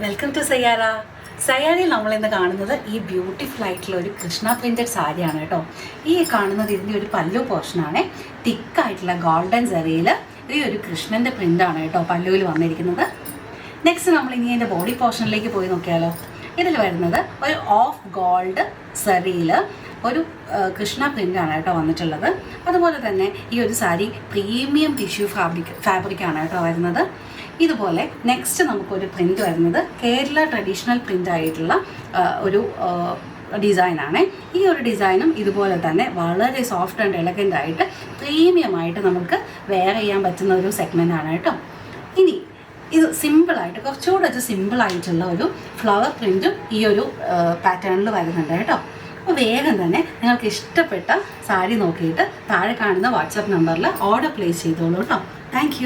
Welcome to സയ്യാര. സയ്യാരയിൽ നമ്മളിന്ന് കാണുന്നത് ഈ ബ്യൂട്ടിഫുൾ ആയിട്ടുള്ള ഒരു കൃഷ്ണ പ്രിൻറ്റഡ് സാരിയാണ് കേട്ടോ. ഈ കാണുന്നത് ഇതിൻ്റെ ഒരു പല്ലു പോർഷനാണ്. തിക്കായിട്ടുള്ള ഗോൾഡൻ സെറിയിൽ ഈ ഒരു കൃഷ്ണൻ്റെ പ്രിൻ്റാണ് കേട്ടോ പല്ലുവിൽ വന്നിരിക്കുന്നത്. നെക്സ്റ്റ് നമ്മൾ ഇനി അതിൻ്റെ ബോഡി പോർഷനിലേക്ക് പോയി നോക്കിയാലോ. ഇതിൽ വരുന്നത് ഒരു ഓഫ് ഗോൾഡ് സെറിയിൽ ഒരു കൃഷ്ണ പ്രിൻ്റാണ് കേട്ടോ വന്നിട്ടുള്ളത്. അതുപോലെ തന്നെ ഈ ഒരു സാരി പ്രീമിയം ടിഷ്യൂ ഫാബ്രിക്കാണ് കേട്ടോ വരുന്നത്. ഇതുപോലെ നെക്സ്റ്റ് നമുക്കൊരു പ്രിൻ്റ് വരുന്നത് കേരള ട്രഡീഷണൽ പ്രിൻ്റ് ആയിട്ടുള്ള ഒരു ഡിസൈനാണ്. ഈ ഒരു ഡിസൈനും ഇതുപോലെ തന്നെ വളരെ സോഫ്റ്റ് ആൻഡ് എലഗൻ്റ് ആയിട്ട് പ്രീമിയമായിട്ട് നമുക്ക് വെയർ ചെയ്യാൻ പറ്റുന്ന ഒരു സെഗ്മെൻ്റാണ് കേട്ടോ. ഇനി ഇത് സിമ്പിളായിട്ട് കുറച്ചുകൂടെ സിമ്പിളായിട്ടുള്ള ഒരു ഫ്ലവർ പ്രിൻറ്റും ഈ ഒരു പാറ്റേണിൽ വരുന്നുണ്ട് കേട്ടോ. അപ്പോൾ വേഗം തന്നെ നിങ്ങൾക്ക് ഇഷ്ടപ്പെട്ട സാരി നോക്കിയിട്ട് താഴെ കാണുന്ന വാട്സാപ്പ് നമ്പറിൽ ഓർഡർ പ്ലേസ് ചെയ്തോളൂ കേട്ടോ. താങ്ക്